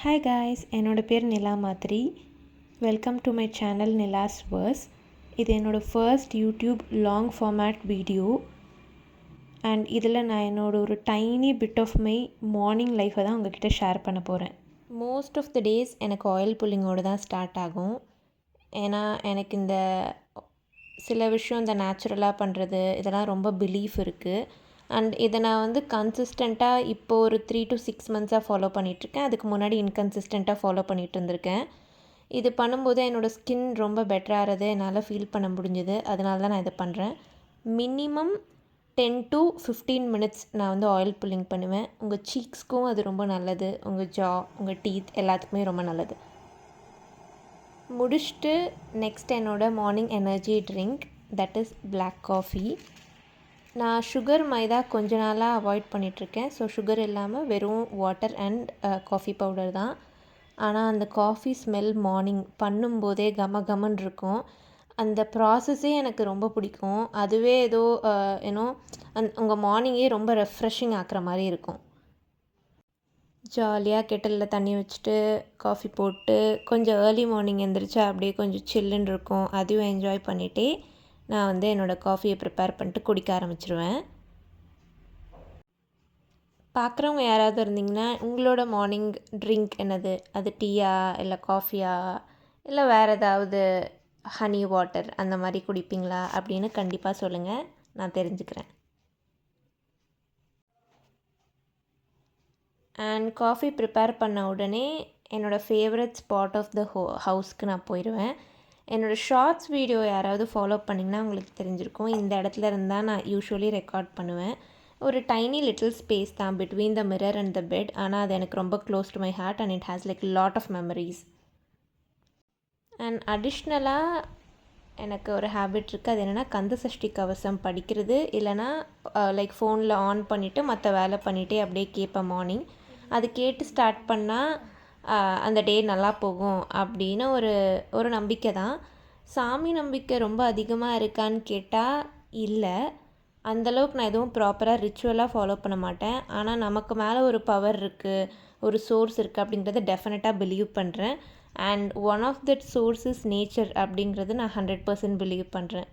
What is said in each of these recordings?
Hi guys, என்னோட பேர் Nila Mathri. Welcome to my channel Nila's verse. இது என்னோடய first YouTube long format video. And இதில் நான் என்னோடய ஒரு tiny bit of my morning லைஃப்பை தான் உங்ககிட்ட ஷேர் பண்ண போகிறேன். மோஸ்ட் ஆஃப் த டேஸ் எனக்கு ஆயில் புல்லிங்கோடு தான் ஸ்டார்ட் ஆகும். ஏன்னா எனக்கு இந்த சில விஷயம் இந்த நேச்சுரலாக பண்ணுறது இதெல்லாம் ரொம்ப பிலீஃப் இருக்குது. அண்ட் இதை நான் கன்சிஸ்டண்ட்டாக இப்போது ஒரு 3 to 6 மந்த்ஸாக ஃபாலோ பண்ணிகிட்ருக்கேன். அதுக்கு முன்னாடி இன்கன்சிஸ்டண்ட்டாக ஃபாலோ பண்ணிகிட்டு இருந்திருக்கேன். இது பண்ணும்போது என்னோடய ஸ்கின் ரொம்ப பெட்டராகிறதை என்னால் ஃபீல் பண்ண முடிஞ்சுது. அதனால தான் நான் இதை பண்ணுறேன். மினிமம் 10 to 15 மினிட்ஸ் நான் ஆயில் புல்லிங் பண்ணுவேன். உங்கள் சீக்ஸ்க்கும் அது ரொம்ப நல்லது. உங்கள் ஜா, உங்கள் டீத் எல்லாத்துக்குமே ரொம்ப நல்லது. முடிச்சுட்டு நெக்ஸ்ட் என்னோடய morning energy drink, that is black coffee. நான் சுகர் மைதா கொஞ்ச நாளாக அவாய்ட் பண்ணிகிட்ருக்கேன். ஸோ சுகர் இல்லாமல் வெறும் வாட்டர் அண்ட் காஃபி பவுடர் தான். ஆனால் அந்த காஃபி ஸ்மெல் மார்னிங் பண்ணும்போதே கமன்னு இருக்கும். அந்த ப்ராசஸே எனக்கு ரொம்ப பிடிக்கும். அதுவே ஏதோ உங்கள் மார்னிங்கே ரொம்ப ரெஃப்ரெஷிங் ஆக்குற மாதிரி இருக்கும். ஜாலியாக கெட்டலில் தண்ணி வச்சுட்டு காஃபி போட்டு கொஞ்சம் ஏர்லி மார்னிங் எழுந்திரிச்சா அப்படியே கொஞ்சம் சில்லுன்னு இருக்கும். அதையும் என்ஜாய் பண்ணிகிட்டே நான் என்னோடய காஃபியை ப்ரிப்பேர் பண்ணிட்டு குடிக்க ஆரம்பிச்சிருவேன். பார்க்குறவங்க யாராவது இருந்திங்கன்னா உங்களோட மார்னிங் ட்ரிங்க் என்னது? அது டீயா, இல்லை காஃபியா, இல்லை வேறு ஏதாவது ஹனி வாட்டர் அந்த மாதிரி குடிப்பீங்களா அப்படின்னு கண்டிப்பாக சொல்லுங்கள், நான் தெரிஞ்சுக்கிறேன். அண்ட் காஃபி ப்ரிப்பேர் பண்ண உடனே என்னோடய ஃபேவரட் ஸ்பாட் ஆஃப் த ஹவுஸ்க்கு நான் போயிடுவேன். என்னோடய ஷார்ட்ஸ் வீடியோ யாராவது ஃபாலோ பண்ணிங்கன்னா உங்களுக்கு தெரிஞ்சிருக்கும். இந்த இடத்துல இருந்தால் நான் யூஸ்வலி ரெக்கார்ட் பண்ணுவேன். ஒரு டைனி லிட்டில் ஸ்பேஸ் தான் between the mirror and the bed. ஆனால் அது எனக்கு ரொம்ப close to my heart and it has like lot of memories. அண்ட் அடிஷ்னலாக எனக்கு ஒரு ஹேபிட் இருக்குது. அது என்னென்னா கந்தசஷ்டி கவசம் படிக்கிறது. இல்லைனா லைக் ஃபோனில் ஆன் பண்ணிவிட்டு மற்ற வேலை பண்ணிகிட்டே அப்படியே கேட்பேன் மார்னிங். அது கேட்டு ஸ்டார்ட் பண்ணால் அந்த டே நல்லா போகும் அப்படின்னு ஒரு நம்பிக்கை தான். சாமி நம்பிக்கை ரொம்ப அதிகமாக இருக்கான்னு கேட்டால் இல்லை. அந்தளவுக்கு நான் எதுவும் ப்ராப்பராக ரிச்சுவலாக ஃபாலோ பண்ண மாட்டேன். ஆனால் நமக்கு மேலே ஒரு பவர் இருக்குது, ஒரு சோர்ஸ் இருக்குது அப்படிங்கிறத டெஃபினட்டாக பிலீவ் பண்ணுறேன். And one of that source is nature அப்படிங்கிறது நான் 100% பிலீவ் பண்ணுறேன்.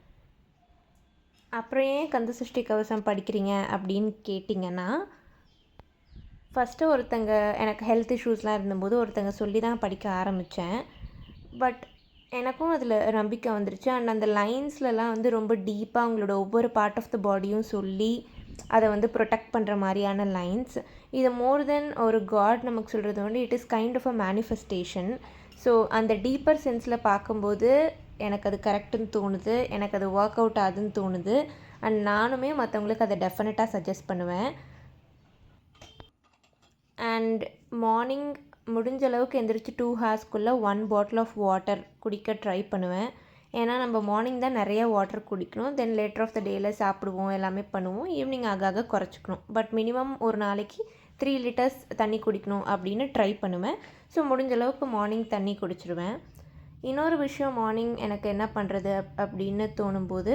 அப்புறம் ஏன் கந்தசஷ்டி கவசம் படிக்கிறீங்க அப்படின்னு கேட்டிங்கன்னா, ஃபஸ்ட்டு ஒருத்தங்க எனக்கு ஹெல்த் இஷ்யூஸ்லாம் இருந்தபோது ஒருத்தங்க சொல்லி தான் படிக்க ஆரம்பித்தேன். பட் எனக்கும் அதில் நம்பிக்கை வந்துருச்சு. அண்ட் அந்த லைன்ஸ்லலாம் ரொம்ப டீப்பாக அவங்களோட ஒவ்வொரு பார்ட் ஆஃப் த பாடியும் சொல்லி அதை ப்ரொடெக்ட் பண்ணுற மாதிரியான லைன்ஸ். இது மோர் தென் ஒரு காட் நமக்கு சொல்கிறது it is kind of a manifestation. So அந்த டீப்பர் சென்ஸில் பார்க்கும்போது எனக்கு அது கரெக்டுன்னு தோணுது, எனக்கு அது ஒர்க் அவுட் ஆகுதுன்னு தோணுது. அண்ட் நானுமே மற்றவங்களுக்கு அதை டெஃபினட்டாக சஜஸ்ட் பண்ணுவேன். அண்ட் மார்னிங் முடிஞ்ச அளவுக்கு எந்திரிச்சு 2 ஹார்ஸ்க்குள்ளே 1 பாட்டில் ஆஃப் வாட்டர் குடிக்க ட்ரை பண்ணுவேன். ஏன்னா நம்ம மார்னிங் தான் நிறைய வாட்டர் குடிக்கணும். தென் லேட்டர் ஆஃப் த டேயில் சாப்பிடுவோம், எல்லாமே பண்ணுவோம். ஈவினிங் ஆக குறைச்சிக்கணும். பட் மினிமம் ஒரு நாளைக்கு 3 லிட்டர்ஸ் தண்ணி குடிக்கணும் அப்படின்னு ட்ரை பண்ணுவேன். ஸோ முடிஞ்ச அளவுக்கு மார்னிங் தண்ணி குடிச்சிடுவேன். இன்னொரு விஷயம், மார்னிங் எனக்கு என்ன பண்ணுறது அப்படின்னு தோணும்போது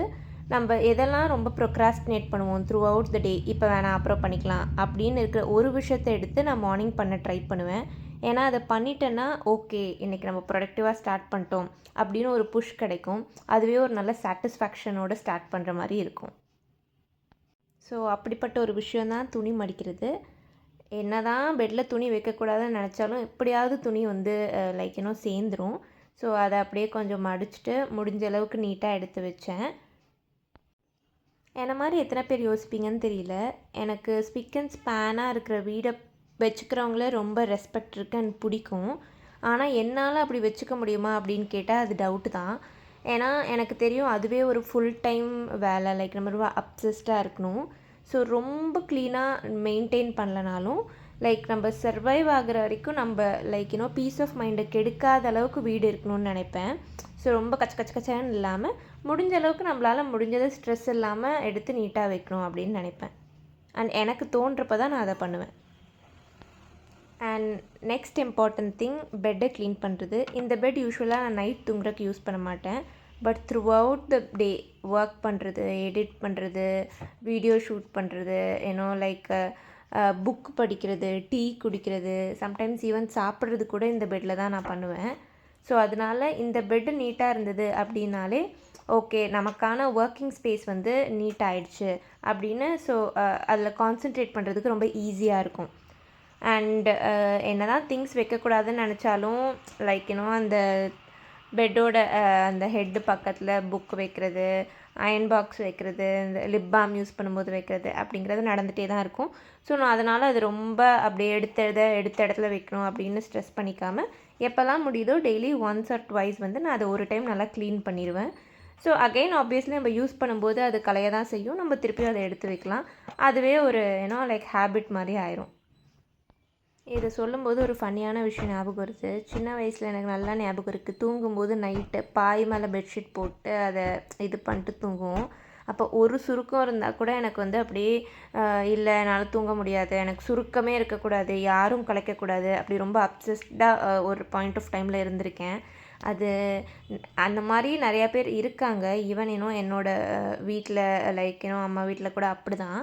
நம்ம எதெல்லாம் ரொம்ப ப்ரொக்ராஸ்டினேட் பண்ணுவோம் த்ரூ அவுட் த டே, இப்போ வேணாம் அப்புறம் பண்ணிக்கலாம் அப்படின்னு இருக்கிற ஒரு விஷயத்தை எடுத்து நான் மார்னிங் பண்ண ட்ரை பண்ணுவேன். ஏன்னா அதை பண்ணிட்டேன்னா ஓகே இன்றைக்கி நம்ம ப்ரொடக்டிவாக ஸ்டார்ட் பண்ணிட்டோம் அப்படின்னு ஒரு புஷ் கிடைக்கும். அதுவே ஒரு நல்ல சாட்டிஸ்ஃபேக்ஷனோடு ஸ்டார்ட் பண்ணுற மாதிரி இருக்கும். ஸோ அப்படிப்பட்ட ஒரு விஷயந்தான் துணி மடிக்கிறது. என்ன தான் பெட்டில் துணி வைக்கக்கூடாதுன்னு நினச்சாலும் எப்படியாவது துணி லைக் சேர்ந்துடும். ஸோ அதை அப்படியே கொஞ்சம் மடிச்சுட்டு முடிஞ்ச அளவுக்கு நீட்டாக எடுத்து வச்சேன். என்ன மாதிரி எத்தனை பேர் யோசிப்பீங்கன்னு தெரியல. எனக்கு ஸ்பிக் அண்ட் ஸ்பேனாக இருக்கிற வீடை வச்சுக்கிறவங்கள ரொம்ப ரெஸ்பெக்ட் இருக்குது அண்ட் பிடிக்கும். ஆனால் என்னால் அப்படி வச்சுக்க முடியுமா அப்படின்னு கேட்டால் அது டவுட்டு தான். ஏன்னா எனக்கு தெரியும் அதுவே ஒரு ஃபுல் டைம் வேலை. லைக் நம்ம ரொம்ப அப்சஸ்டாக இருக்கணும். ஸோ ரொம்ப க்ளீனாக மெயின்டைன் பண்ணலனாலும் லைக் நம்ம சர்வைவ் ஆகிற வரைக்கும் நம்ம லைக் பீஸ் ஆஃப் மைண்டை கெடுக்காத அளவுக்கு வீடு இருக்கணும்னு நினைப்பேன். ஸோ ரொம்ப கச்சன்னு இல்லாமல் முடிஞ்ச அளவுக்கு நம்மளால் முடிஞ்சதை ஸ்ட்ரெஸ் இல்லாமல் எடுத்து நீட்டாக வைக்கணும் அப்படின்னு நினைப்பேன். அண்ட் எனக்கு தோன்றப்போ தான் நான் அதை பண்ணுவேன். அண்ட் நெக்ஸ்ட் இம்பார்ட்டன்ட் திங், பெட்டை க்ளீன் பண்ணுறது. இந்த பெட் யூஸ்வலாக நான் நைட் தூங்குறதுக்கு யூஸ் பண்ண மாட்டேன். But through out the day work பண்ணுறது, எடிட் பண்ணுறது, வீடியோ ஷூட் பண்ணுறது, லைக் புக் படிக்கிறது, டீ குடிக்கிறது, சம்டைம்ஸ் ஈவன் சாப்பிட்றது கூட இந்த பெட்டில் தான் நான் பண்ணுவேன். ஸோ அதனால இந்த பெட்டு நீட்டாக இருந்தது அப்படின்னாலே ஓகே, நமக்கான ஒர்க்கிங் ஸ்பேஸ் வந்து நீட் ஆயிடுச்சு அப்படின்னு. ஸோ அதில் கான்சென்ட்ரேட் பண்ணுறதுக்கு ரொம்ப ஈஸியாக இருக்கும். அண்ட் என்ன தான் திங்ஸ் வைக்கக்கூடாதுன்னு நினச்சாலும் லைக் அந்த பெட்டோட அந்த ஹெட்டு பக்கத்தில் புக் வைக்கிறது, அயன் பாக்ஸ் வைக்கிறது, இந்த லிப் பாம் யூஸ் பண்ணும்போது வைக்கிறது அப்படிங்கிறது நடந்துகிட்டே தான் இருக்கும். ஸோ நான் அதனால் அது ரொம்ப அப்படியே எடுத்த இடத்துல வைக்கணும் அப்படின்னு ஸ்ட்ரெஸ் பண்ணிக்காமல் எப்போல்லாம் முடியுதோ டெய்லி ஒன்ஸ் ஆர் ட்வைஸ் வந்து நான் அதை ஒரு டைம் நல்லா க்ளீன் பண்ணிடுவேன். ஸோ அகெயின் ஆப்வியஸ்லி நம்ம யூஸ் பண்ணும்போது அது கலைய தான் செய்யும். நம்ம திருப்பியும் அதை எடுத்து வைக்கலாம். அதுவே ஒரு லைக் ஹேபிட் மாதிரி ஆயிரும். இதை சொல்லும்போது ஒரு ஃபன்னியான விஷயம் ஞாபகம் வருது. சின்ன வயசில் எனக்கு நல்லா ஞாபகம் இருக்குது. தூங்கும்போது நைட்டு பாய் மேலே பெட்ஷீட் போட்டு அதை இது பண்ணிட்டு தூங்குவோம். அப்போ ஒரு சுருக்கம் இருந்தால் கூட எனக்கு வந்து அப்படியே இல்லை என்னால் தூங்க முடியாது, எனக்கு சுருக்கமே இருக்கக்கூடாது, யாரும் கலைக்கக்கூடாது, அப்படி ரொம்ப அப்சஸ்டாக ஒரு பாயிண்ட் ஆஃப் டைமில் இருந்திருக்கேன். அது அந்த மாதிரி நிறையா பேர் இருக்காங்க. ஈவன் என்னோடய வீட்டில் லைக் அம்மா வீட்டில் கூட அப்படி தான்.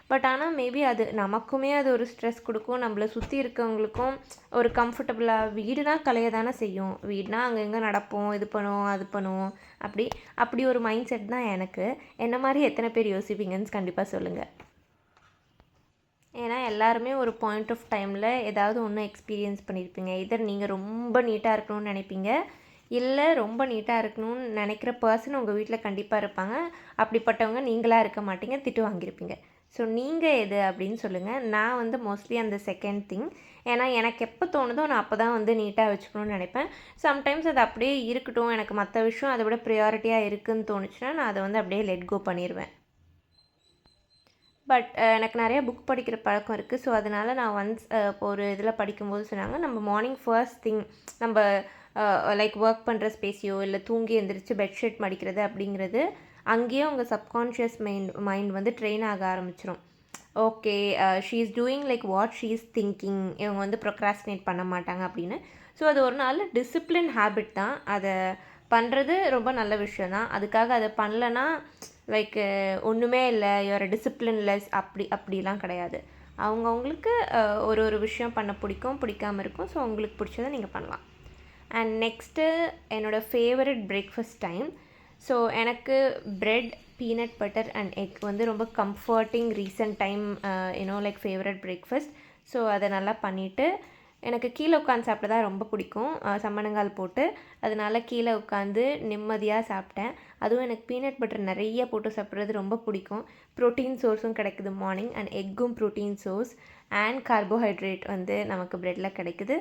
பட் ஆனால் மேபி அது நமக்குமே அது ஒரு ஸ்ட்ரெஸ் கொடுக்கும். நம்மளை சுற்றி இருக்கவங்களுக்கும் ஒரு கம்ஃபர்டபுளாக வீடுனா கலைய தானே செய்யும். வீடுனா அங்கங்கே நடப்போம், இது பண்ணுவோம், அது பண்ணுவோம். அப்படி ஒரு மைண்ட் செட் தான் எனக்கு. என்ன மாதிரி எத்தனை பேர் யோசிப்பீங்கன்னு கண்டிப்பாக சொல்லுங்கள். ஏன்னா எல்லாருமே ஒரு பாயிண்ட் ஆஃப் டைமில் ஏதாவது ஒன்று எக்ஸ்பீரியன்ஸ் பண்ணியிருப்பீங்க. இதர் நீங்கள் ரொம்ப நீட்டாக இருக்கணும்னு நினைப்பீங்க, இல்லை ரொம்ப நீட்டாக இருக்கணும்னு நினைக்கிற பர்சன் உங்கள் வீட்டில் கண்டிப்பாக இருப்பாங்க. அப்படிப்பட்டவங்க நீங்களாக இருக்க மாட்டீங்க, திட்டு வாங்கியிருப்பீங்க. ஸோ நீங்கள் எது அப்படின்னு சொல்லுங்கள். நான் வந்து மோஸ்ட்லி அந்த செகண்ட் திங். ஏன்னா எனக்கு எப்போ தோணுதோ நான் அப்போ தான் வந்து நீட்டாக வச்சுக்கணும்னு நினைப்பேன். சம்டைம்ஸ் அது அப்படியே இருக்கட்டும், எனக்கு மற்ற விஷயம் அதை விட ப்ரியாரிட்டியாக இருக்குதுன்னு தோணுச்சுன்னா நான் அதை வந்து அப்படியே லெட் கோ பண்ணிடுவேன். பட் எனக்கு நிறையா புக் படிக்கிற பழக்கம் இருக்குது. ஸோ அதனால் நான் ஒன்ஸ் இப்போ ஒரு இதில் படிக்கும்போது சொன்னாங்க, நம்ம மார்னிங் ஃபர்ஸ்ட் திங் நம்ம லைக் ஒர்க் பண்ணுற ஸ்பேஸையோ இல்லை தூங்கி எழுந்திரிச்சு பெட்ஷீட் மடிக்கிறது அப்படிங்கிறது அங்கேயே உங்கள் சப்கான்ஷியஸ் மைண்ட் வந்து ட்ரெயின் ஆக ஆரம்பிச்சிடும். Okay, she is doing like what she is thinking, இவங்க வந்து ப்ரொக்ராஸ்டினேட் பண்ண மாட்டாங்க அப்படின்னு. ஸோ அது ஒரு நல்ல டிசிப்ளின் ஹேபிட் தான். அதை பண்ணுறது ரொம்ப நல்ல விஷயம் தான். அதுக்காக அதை பண்ணலன்னா லைக் ஒன்றுமே இல்லை, யுவர் டிசிப்ளின்லெஸ் அப்படிலாம் கிடையாது. அவங்கவுங்களுக்கு ஒரு விஷயம் பண்ண பிடிக்காமல் இருக்கும். ஸோ உங்களுக்கு பிடிச்சதை நீங்கள் பண்ணலாம். அண்ட் நெக்ஸ்ட்டு என்னோடய ஃபேவரட் பிரேக்ஃபாஸ்ட் டைம். ஸோ எனக்கு bread, peanut butter and egg வந்து ரொம்ப comforting recent time like favourite breakfast. So அதை நல்லா பண்ணிவிட்டு எனக்கு கீழே உட்காந்து சாப்பிட தான் ரொம்ப பிடிக்கும், சம்மணங்கால் போட்டு. அதனால கீழே உட்காந்து நிம்மதியாக சாப்பிட்டேன். அதுவும் எனக்கு பீனட் பட்டர் நிறைய போட்டு சாப்பிட்றது ரொம்ப பிடிக்கும். ப்ரோட்டீன் சோர்ஸும் கிடைக்குது மார்னிங், அண்ட் எக்கும் ப்ரோட்டீன் சோர்ஸ் அண்ட் கார்போஹைட்ரேட் வந்து நமக்கு ப்ரெட்டில் கிடைக்குது.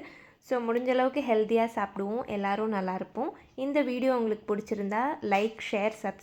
ஸோ முடிஞ்ச அளவுக்கு ஹெல்த்தியாக சாப்பிடுவோம், எல்லோரும் நல்லாயிருப்போம். இந்த வீடியோ உங்களுக்கு பிடிச்சிருந்தா லைக், ஷேர், சப்ஸ்கிரைப்